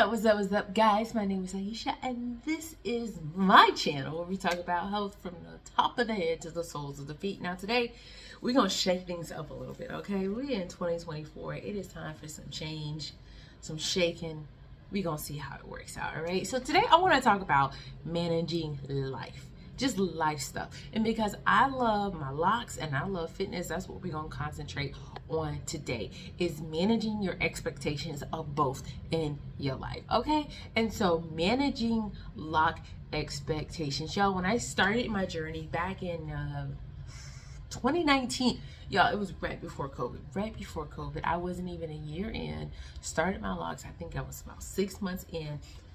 What's up, guys? My name is Aisha, and this is my channel where we talk about health from the top of the head to the soles of the feet. Now, today, we're going to shake things up a little bit, okay? We're in 2024. It is time for some change, some shaking. We're going to see how it works out, all right? So, today, I want to talk about managing life. Just life stuff. And because I love my locks and I love fitness, that's what we're going to concentrate on today, is managing your expectations of both in your life. Okay. And so managing lock expectations, y'all, when I started my journey back in 2019, y'all, it was right before COVID. I wasn't even a year in, started my locks. I think I was about 6 months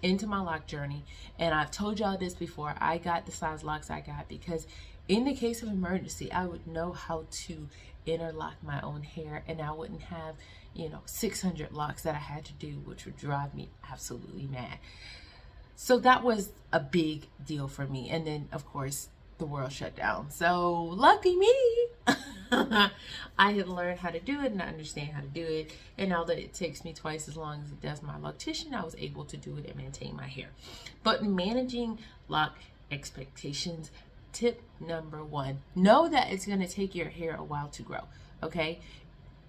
into my lock journey. And I've told y'all this before, I got the size locks I got because in the case of emergency, I would know how to interlock my own hair, and I wouldn't have, 600 locks that I had to do, which would drive me absolutely mad. So that was a big deal for me. And then, of course, the world shut down. So lucky me, I had learned how to do it and I understand how to do it. And now that it takes me twice as long as it does my loctician, I was able to do it and maintain my hair. But managing lock expectations, tip number one, know that it's going to take your hair a while to grow. Okay.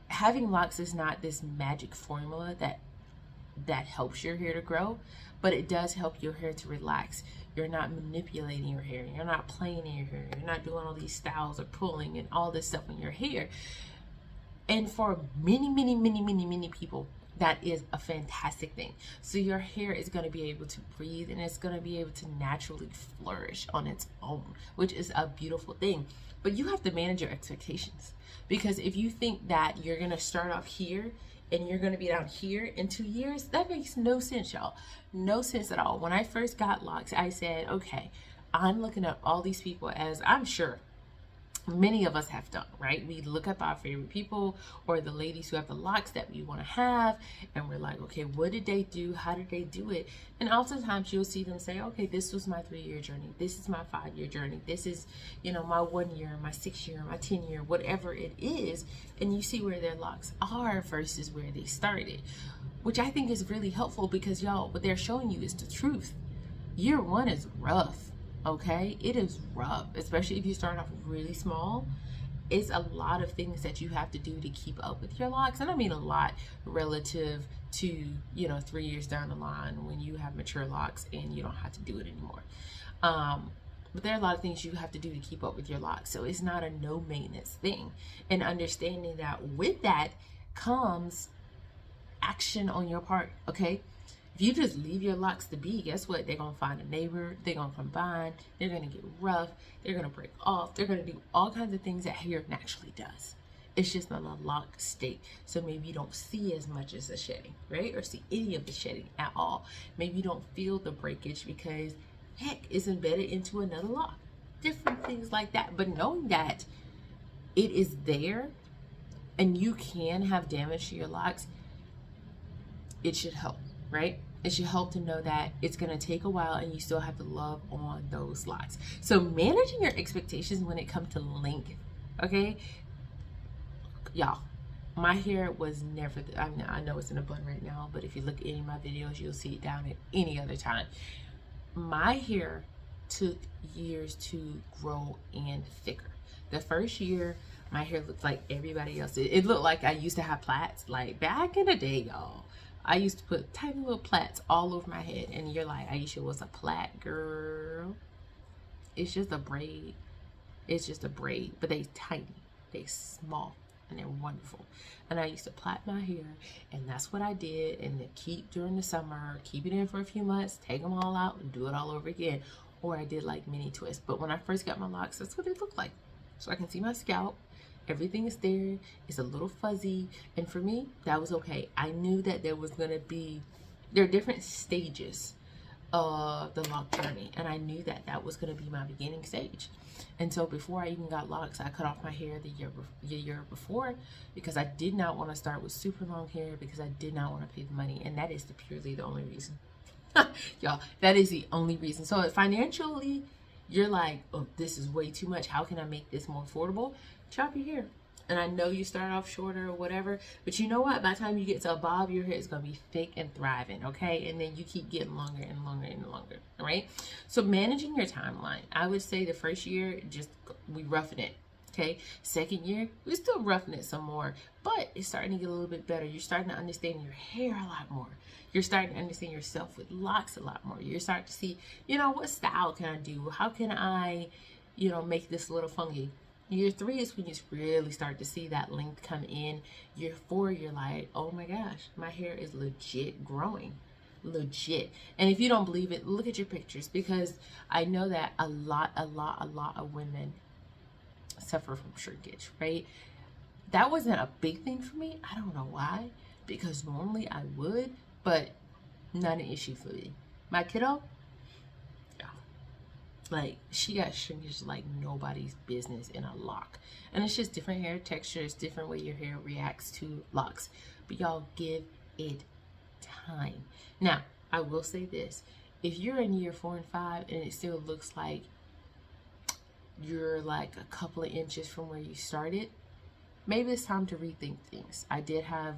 Having locks is not this magic formula that helps your hair to grow, but it does help your hair to relax. You're not manipulating your hair. You're not playing in your hair. You're not doing all these styles of pulling and all this stuff in your hair. And for many people, that is a fantastic thing. So your hair is going to be able to breathe and it's going to be able to naturally flourish on its own, which is a beautiful thing. But you have to manage your expectations, because if you think that you're going to start off here and you're going to be down here in 2 years, that makes no sense, y'all. No sense at all. When I first got locks, I said, okay, I'm looking up all these people, as I'm sure many of us have done, right? We look up our favorite people or the ladies who have the locks that we want to have, and we're like, okay, what did they do? How did they do it? And oftentimes you'll see them say, okay, this was my 3-year journey. This is my 5-year journey. This is, my 1 year, my 6 year, my 10 year, whatever it is. And you see where their locks are versus where they started, which I think is really helpful, because y'all, what they're showing you is the truth. Year one is rough. Okay, it is rough, especially if you start off really small. It's a lot of things that you have to do to keep up with your locks. And I mean a lot relative to, 3 years down the line when you have mature locks and you don't have to do it anymore. But there are a lot of things you have to do to keep up with your locks. So it's not a no maintenance thing. And understanding that with that comes action on your part, okay? If you just leave your locks to be, guess what? They're going to find a neighbor. They're going to combine. They're going to get rough. They're going to break off. They're going to do all kinds of things that hair naturally does. It's just not a locked state. So maybe you don't see as much as the shedding, right? Or see any of the shedding at all. Maybe you don't feel the breakage because, heck, it's embedded into another lock. Different things like that. But knowing that it is there and you can have damage to your locks, it should help. Right? It should help to know that it's going to take a while and you still have to love on those locks. So managing your expectations when it comes to length, okay? Y'all, my hair was never, I know it's in a bun right now, but if you look at any of my videos, you'll see it down at any other time. My hair took years to grow and thicker. The first year, my hair looked like everybody else. It looked like I used to have plaits, like back in the day, y'all. I used to put tiny little plaits all over my head. And you're like, Aisha, what's a plait, girl? It's just a braid. It's just a braid. But they tiny. They small. And they're wonderful. And I used to plait my hair. And that's what I did. And then keep during the summer. Keep it in for a few months. Take them all out. And do it all over again. Or I did like mini twists. But when I first got my locks, that's what it looked like. So I can see my scalp. Everything is there. It's a little fuzzy. And for me, that was okay. I knew that there are different stages of the lock journey. And I knew that that was going to be my beginning stage. And so before I even got locks, I cut off my hair the year before, because I did not want to start with super long hair, because I did not want to pay the money. And that is purely the only reason. Y'all, that is the only reason. So financially, you're like, oh, this is way too much. How can I make this more affordable? Chop your hair. And I know you start off shorter or whatever, but you know what? By the time you get to a bob, your hair is going to be thick and thriving, okay? And then you keep getting longer and longer and longer, all right? So managing your timeline, I would say the first year, just we roughing it, okay? Second year, we're still roughing it some more, but it's starting to get a little bit better. You're starting to understand your hair a lot more. You're starting to understand yourself with locks a lot more. You're starting to see, you know, what style can I do? How can I, you know, make this a little funky? Year 3 is when you really start to see that length come in. Year 4, you're like, oh my gosh, my hair is legit growing. Legit. And if you don't believe it, look at your pictures, because I know that a lot of women suffer from shrinkage, right? That wasn't a big thing for me. I don't know why, because normally I would, but not an issue for me. My kiddo, like, she got shrinkage like nobody's business in a lock. And it's just different hair textures, different way your hair reacts to locks. But y'all, give it time. Now, I will say this. If you're in year 4 and 5 and it still looks like you're like a couple of inches from where you started, maybe it's time to rethink things. I did have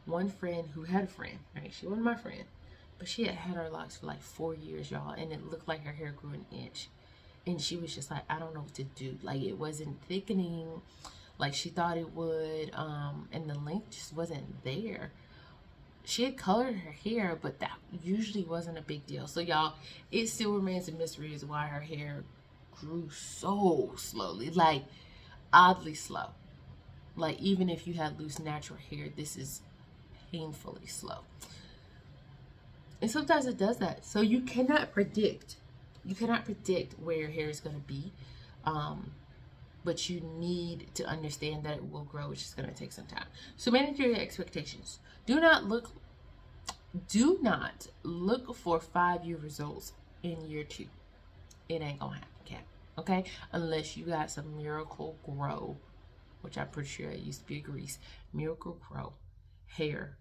one friend who had a friend, right? She wasn't my friend, but she had had her locks for like 4 years, y'all, and it looked like her hair grew an inch. And she was just like, I don't know what to do. Like, it wasn't thickening like she thought it would, and the length just wasn't there. She had colored her hair, but that usually wasn't a big deal. So, y'all, it still remains a mystery as why her hair grew so slowly, like oddly slow. Like, even if you had loose natural hair, this is painfully slow. And sometimes it does that. So you cannot predict. You cannot predict where your hair is going to be. But you need to understand that it will grow, which is going to take some time. So manage your expectations. Do not look for 5-year results in year 2. It ain't going to happen, Cat. Okay? Unless you got some miracle grow, which I'm pretty sure it used to be a grease. Miracle grow, hair,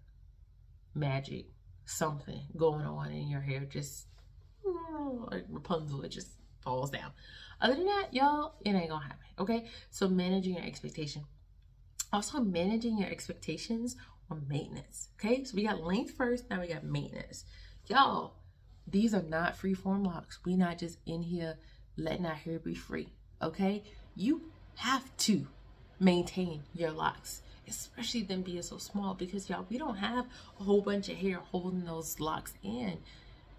magic, something going on in your hair, just like Rapunzel, it just falls down. Other than that, y'all, it ain't gonna happen. Okay, so managing your expectation, also managing your expectations on maintenance. Okay, so we got length first, now we got maintenance. Y'all, these are not free form locks. We not just in here letting our hair be free. Okay, you have to maintain your locks, especially them being so small, because y'all, we don't have a whole bunch of hair holding those locks in.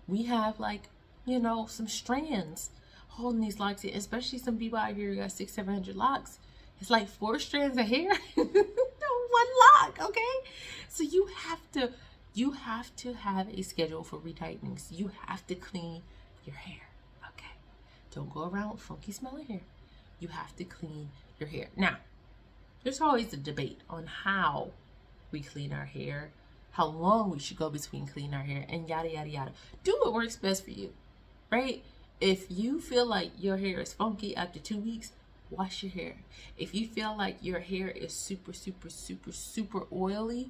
We have, like, you know, some strands holding these locks in, especially some people out here who got 600-700 locks. It's like 4 strands of hair one lock. Okay, so you have to have a schedule for retightenings. You have to clean your hair. Okay, don't go around with funky smelling hair. You have to clean your hair. Now, there's always a debate on how we clean our hair, how long we should go between cleaning our hair, and yada, yada, yada. Do what works best for you, right? If you feel like your hair is funky after 2 weeks, wash your hair. If you feel like your hair is super oily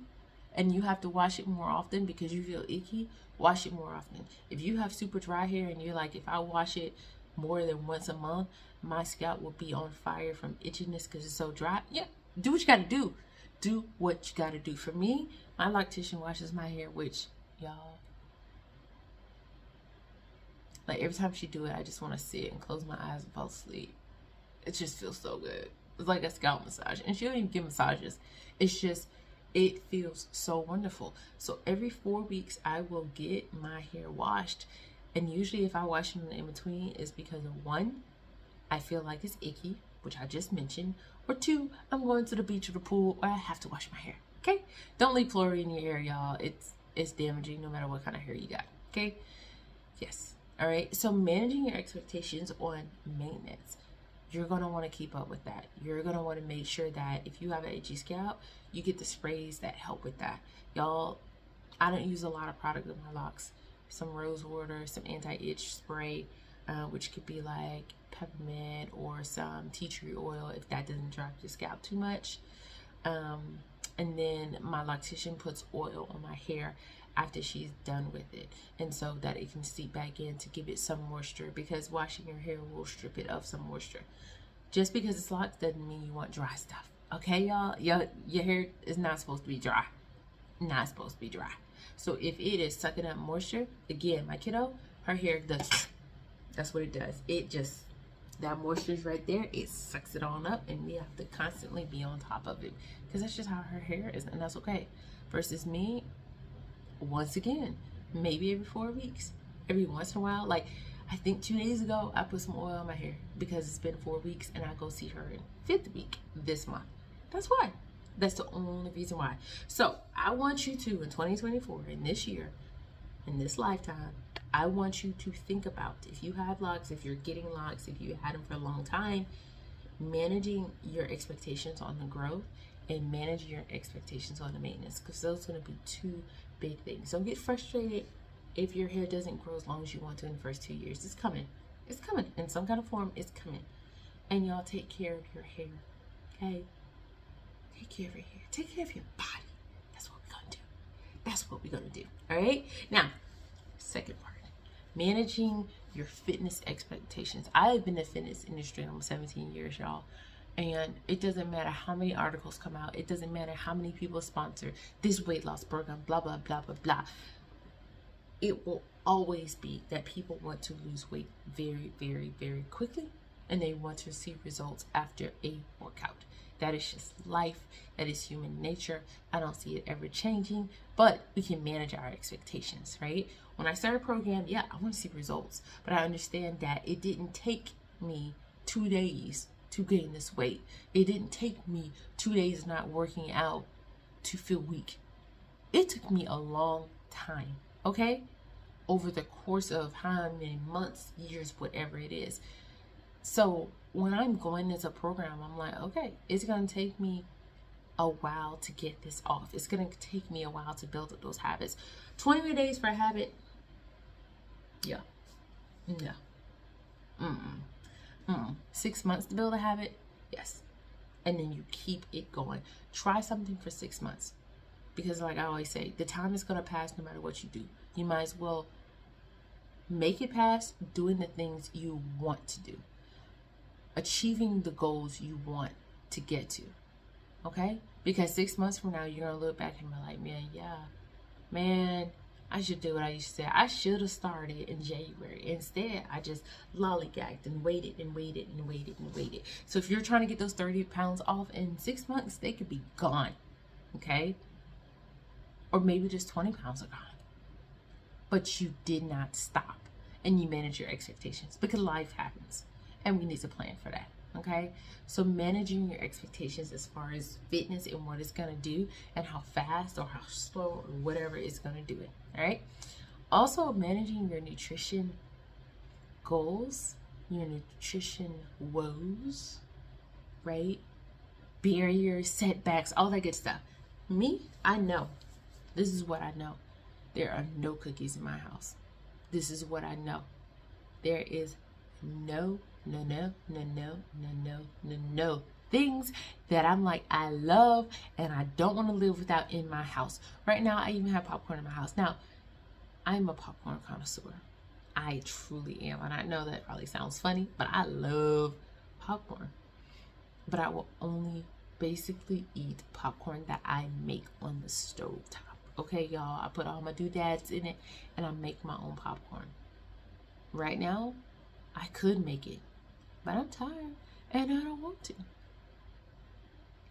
and you have to wash it more often because you feel icky, wash it more often. If you have super dry hair and you're like, if I wash it more than once a month, my scalp will be on fire from itchiness because it's so dry. Yeah, do what you gotta do. Do what you gotta do. For me, my loctician washes my hair, which, y'all, like, every time she do it, I just want to sit and close my eyes and fall asleep. It just feels so good. It's like a scalp massage. And she don't even give massages. It's just, it feels so wonderful. So every 4 weeks, I will get my hair washed. And usually if I wash it in between, it's because of 1, I feel like it's icky, which I just mentioned. Or 2, I'm going to the beach or the pool, or I have to wash my hair. Okay? Don't leave fluoride in your hair, y'all. It's damaging no matter what kind of hair you got. Okay? Yes. All right. So managing your expectations on maintenance, you're going to want to keep up with that. You're going to want to make sure that if you have an itchy scalp, you get the sprays that help with that. Y'all, I don't use a lot of product in my locks. Some rose water, some anti-itch spray, which could be like peppermint or some tea tree oil if that doesn't dry your scalp too much. And then my loctician puts oil on my hair after she's done with it, and so that it can seep back in to give it some moisture, because washing your hair will strip it of some moisture. Just because it's locked doesn't mean you want dry stuff. Okay, y'all? Your hair is not supposed to be dry. Not supposed to be dry. So if it is sucking up moisture, again, my kiddo, her hair does. That's what it does. It just, that moisture is right there. It sucks it on up, and we have to constantly be on top of it because that's just how her hair is, and that's okay. Versus me, once again, maybe every 4 weeks, every once in a while. Like, I think 2 days ago, I put some oil on my hair because it's been 4 weeks, and I go see her in 5th week this month. That's why. That's the only reason why. So I want you to, in 2024, in this year, in this lifetime, I want you to think about, if you have locks, if you're getting locks, if you had them for a long time, managing your expectations on the growth and managing your expectations on the maintenance, because those are going to be two big things. Don't get frustrated if your hair doesn't grow as long as you want to in the first 2 years. It's coming. It's coming. In some kind of form, it's coming. And y'all take care of your hair, okay? Take care of your hair. Take care of your body. That's what we're going to do. That's what we're going to do. All right? Now, second part, managing your fitness expectations. I have been in the fitness industry almost 17 years, y'all. And it doesn't matter how many articles come out. It doesn't matter how many people sponsor this weight loss program, blah, blah, blah, blah, blah. It will always be that people want to lose weight very, very, very quickly. And they want to see results after a workout. That is just life. That is human nature. I don't see it ever changing, but we can manage our expectations, right? When I started a program, yeah, I want to see results, but I understand that it didn't take me 2 days to gain this weight. It didn't take me 2 days not working out to feel weak. It took me a long time, okay? Over the course of how many months, years, whatever it is. So when I'm going into a program, I'm like, okay, it's going to take me a while to get this off. It's going to take me a while to build up those habits. 21 days for a habit? Yeah. No. 6 months to build a habit? Yes. And then you keep it going. Try something for 6 months. Because like I always say, the time is going to pass no matter what you do. You might as well make it pass doing the things you want to do. Achieving the goals you want to get to, okay? Because 6 months from now, you're going to look back and be like, man, I should do what I used to say. I should have started in January. Instead, I just lollygagged and waited and waited and waited and waited. So if you're trying to get those 30 pounds off in 6 months, they could be gone, okay? Or maybe just 20 pounds are gone. But you did not stop and you manage your expectations because life happens. And we need to plan for that, okay? So managing your expectations as far as fitness and what it's going to do and how fast or how slow or whatever it's going to do it, all right? Also managing your nutrition goals, your nutrition woes, right? Barriers, setbacks, all that good stuff. Me, I know. This is what I know. There are no cookies in my house. This is what I know. There is no things that I'm like, I love and I don't want to live without in my house. Right now, I even have popcorn in my house. Now, I'm a popcorn connoisseur. I truly am. And I know that probably sounds funny, but I love popcorn. But I will only basically eat popcorn that I make on the stove top. Okay, y'all, I put all my doodads in it and I make my own popcorn. Right now, I could make it, but I'm tired and I don't want to.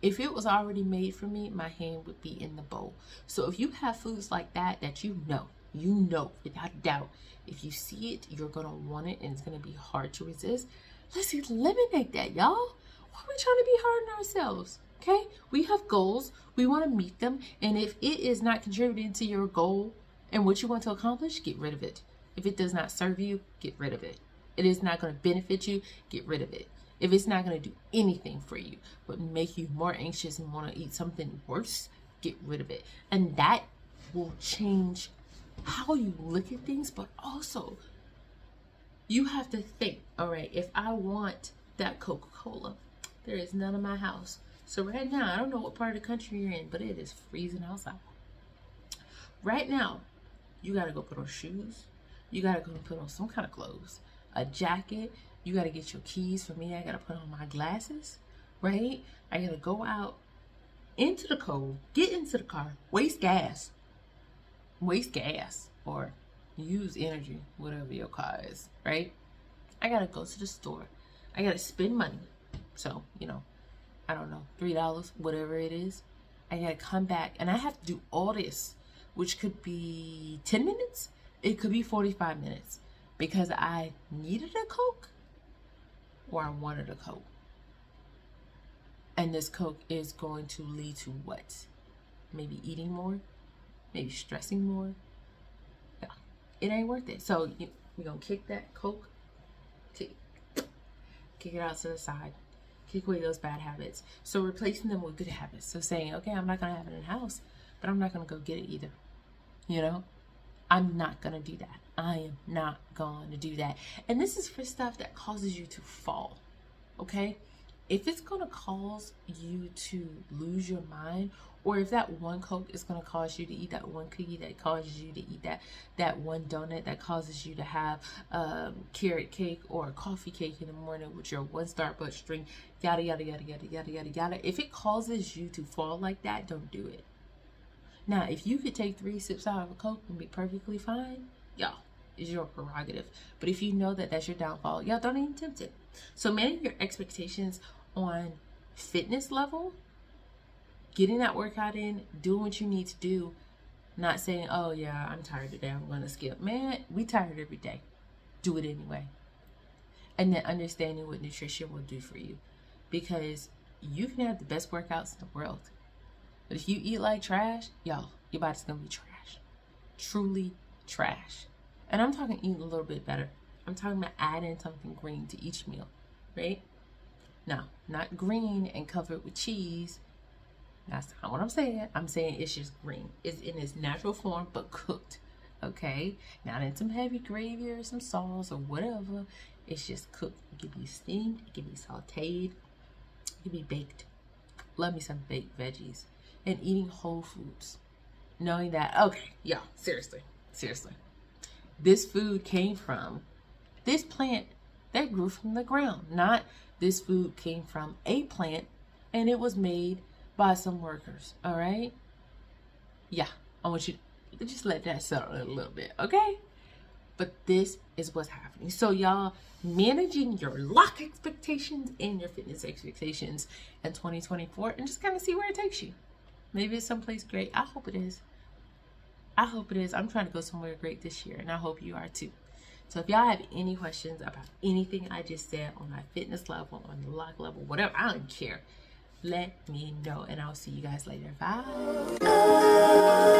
If it was already made for me, my hand would be in the bowl. So if you have foods like that, that you know without a doubt, if you see it, you're going to want it and it's going to be hard to resist. Let's eliminate that, y'all. Why are we trying to be hard on ourselves? Okay, we have goals, we want to meet them, and if it is not contributing to your goal and what you want to accomplish, get rid of it. If it does not serve you, get rid of it. It is not going to benefit you, get rid of it. If it's not going to do anything for you, but make you more anxious and want to eat something worse, get rid of it. And that will change how you look at things, but also you have to think, all right, if I want that Coca-Cola, there is none in my house. So right now, I don't know what part of the country you're in, but it is freezing outside. Right now, you got to go put on shoes. You got to go put on some kind of clothes, a jacket. You got to get your keys. For me, I got to put on my glasses. right? I gotta go out into the cold, get into the car, waste gas, or use energy, whatever your car is, right? I gotta go to the store. I gotta spend money. So, you know, I don't know, $3, whatever it is. I gotta come back and I have to do all this, which could be 10 minutes. It could be 45 minutes because I needed a Coke or I wanted a Coke. And this Coke is going to lead to what? Maybe eating more, maybe stressing more. No, it ain't worth it. So we're gonna kick that Coke, kick it out to the side, kick away those bad habits. So replacing them with good habits. So saying, okay, I'm not gonna have it in the house, but I'm not gonna go get it either. You know, I'm not gonna do that. I am not gonna do that. And this is for stuff that causes you to fall. Okay? If it's gonna cause you to lose your mind, or if that one Coke is gonna cause you to eat that one cookie, that causes you to eat that one donut, that causes you to have carrot cake or a coffee cake in the morning with your one Starbucks drink, yada yada yada yada yada yada yada. If it causes you to fall like that, don't do it. Now, if you could take 3 sips out of a Coke and be perfectly fine, y'all, it's your prerogative. But if you know that that's your downfall, y'all don't even tempt it. So manage your expectations on fitness level, getting that workout in, doing what you need to do, not saying, oh yeah, I'm tired today, I'm gonna skip. Man, we tired every day. Do it anyway. And then understanding what nutrition will do for you, because you can have the best workouts in the world, but if you eat like trash, y'all, your body's gonna be trash. Truly trash. And I'm talking eating a little bit better. I'm talking about adding something green to each meal, right? Now, not green and covered with cheese. That's not what I'm saying. I'm saying it's just green. It's in its natural form, but cooked, okay? Not in some heavy gravy or some sauce or whatever. It's just cooked. It can be steamed. It can be sauteed. It can be baked. Love me some baked veggies. And eating whole foods. Knowing that, okay, yeah, seriously. This food came from this plant that grew from the ground. Not this food came from a plant and it was made by some workers, all right? Yeah, I want you to just let that settle in a little bit, okay? But this is what's happening. So y'all, managing your lock expectations and your fitness expectations in 2024 and just kind of see where it takes you. Maybe it's someplace great. I hope it is. I'm trying to go somewhere great this year, and I hope you are too. So if y'all have any questions about anything I just said on my fitness level, on the lock level, whatever, I don't care. Let me know, and I'll see you guys later. Bye.